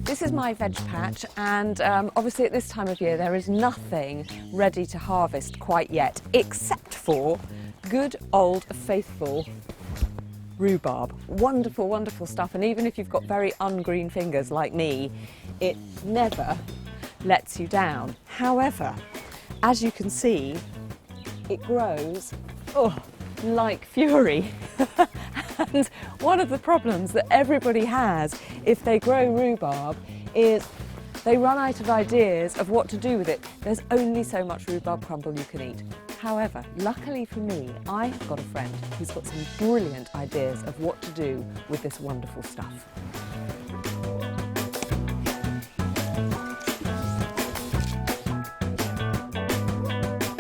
This is my veg patch, and obviously at this time of year there is nothing ready to harvest quite yet, except for good old faithful rhubarb. Wonderful, wonderful stuff, and even if you've got very ungreen fingers like me, it never lets you down. However, as you can see, it grows like fury. And one of the problems that everybody has if they grow rhubarb is they run out of ideas of what to do with it. There's only so much rhubarb crumble you can eat. However, luckily for me, I've got a friend who's got some brilliant ideas of what to do with this wonderful stuff.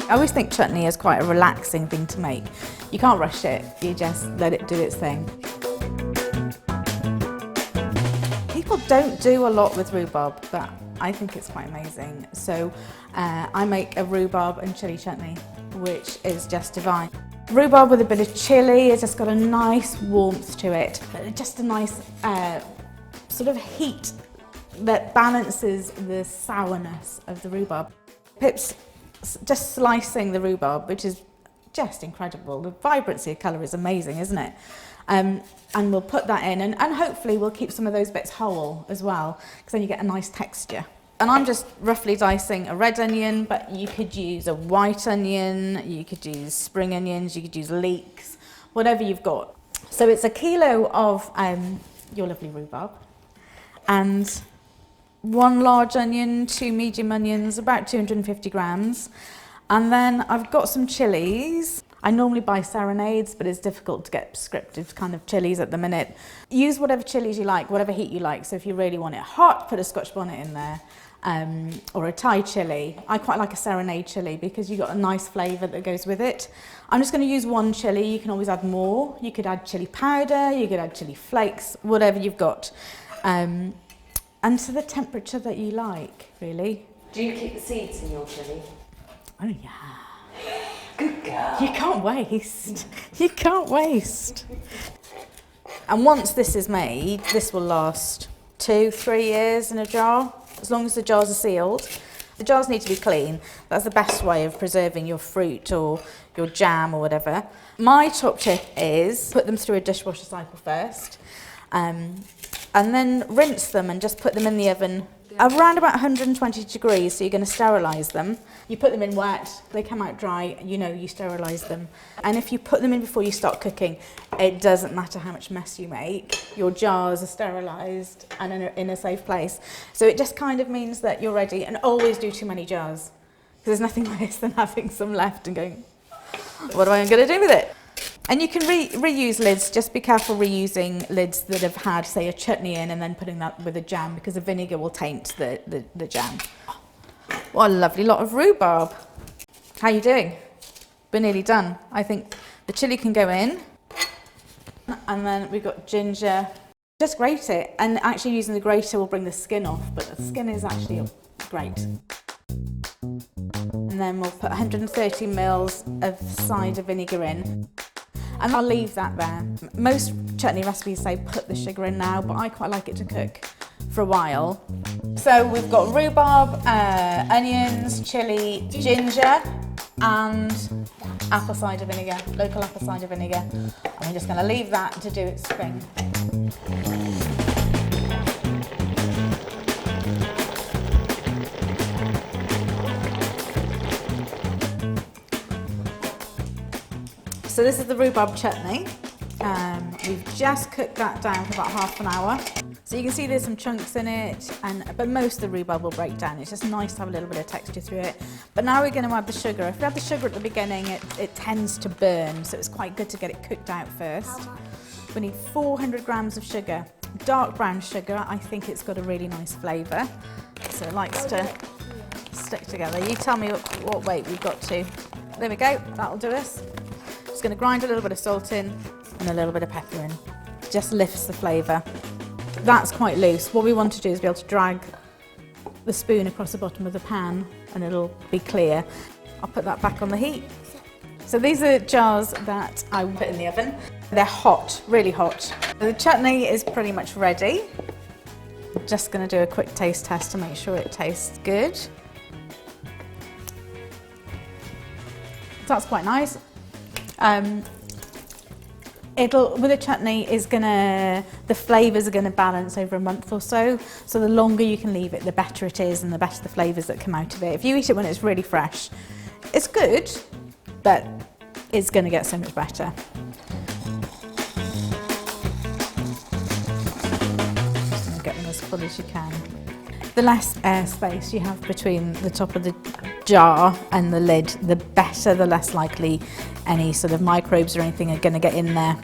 I always think chutney is quite a relaxing thing to make. You can't rush it, you just let it do its thing. People don't do a lot with rhubarb, but I think it's quite amazing. So I make a rhubarb and chilli chutney, which is just divine. Rhubarb with a bit of chilli, it's just got a nice warmth to it, but just a nice sort of heat that balances the sourness of the rhubarb. Pip's just slicing the rhubarb, which is just incredible. The vibrancy of colour is amazing, isn't it? And we'll put that in, and hopefully we'll keep some of those bits whole as well, because then you get a nice texture. And I'm just roughly dicing a red onion, but you could use a white onion, you could use spring onions, you could use leeks, whatever you've got. So it's a kilo of your lovely rhubarb, and 1 large onion, 2 medium onions, about 250 grams. And then I've got some chilies. I normally buy serenades, but it's difficult to get prescriptive kind of chilies at the minute. Use whatever chilies you like, whatever heat you like. So if you really want it hot, put a Scotch bonnet in there, or a Thai chili. I quite like a serenade chili because you've got a nice flavour that goes with it. I'm just going to use 1 chili. You can always add more. You could add chili powder, you could add chili flakes, whatever you've got. And to the temperature that you like, really. Do you keep the seeds in your chilli? Oh yeah. Good girl. You can't waste. You can't waste. And once this is made, this will last 2-3 years in a jar, as long as the jars are sealed. The jars need to be clean. That's the best way of preserving your fruit or your jam or whatever. My top tip is put them through a dishwasher cycle first. And then rinse them and just put them in the oven around about 120 degrees, so you're going to sterilise them. You put them in wet, they come out dry, you know you sterilise them. And if you put them in before you start cooking, it doesn't matter how much mess you make, your jars are sterilised and in a safe place. So it just kind of means that you're ready, and always do too many jars, because there's nothing worse than having some left and going, what am I going to do with it? And you can reuse lids. Just be careful reusing lids that have had, say, a chutney in and then putting that with a jam, because the vinegar will taint the jam. What a lovely lot of rhubarb. How are you doing? We're nearly done. I think the chilli can go in. And then we've got ginger. Just grate it. And actually using the grater will bring the skin off, but the skin is actually great. And then we'll put 130 mils of cider vinegar in. And I'll leave that there. Most chutney recipes say put the sugar in now, but I quite like it to cook for a while. So we've got rhubarb, onions, chilli, ginger, and apple cider vinegar, local apple cider vinegar. And we're just going to leave that to do its thing. So this is the rhubarb chutney. We've just cooked that down for about half an hour. So you can see there's some chunks in it, but most of the rhubarb will break down. It's just nice to have a little bit of texture through it. But now we're going to add the sugar. If we add the sugar at the beginning, it tends to burn, so it's quite good to get it cooked out first. We need 400 grams of sugar. Dark brown sugar, I think it's got a really nice flavour. So it likes to stick together. You tell me what weight we've got to. There we go, that'll do us. Just going to grind a little bit of salt in and a little bit of pepper in. Just lifts the flavour. That's quite loose. What we want to do is be able to drag the spoon across the bottom of the pan and it'll be clear. I'll put that back on the heat. So these are jars that I put in the oven. They're hot, really hot. The chutney is pretty much ready. I'm just going to do a quick taste test to make sure it tastes good. That's quite nice. With a chutney, the flavours are gonna balance over a month or so. So the longer you can leave it, the better it is, and the better the flavours that come out of it. If you eat it when it's really fresh, it's good, but it's gonna get so much better. Just gonna get them as full as you can. The less air space you have between the top of the jar and the lid, the better, the less likely any sort of microbes or anything are going to get in there.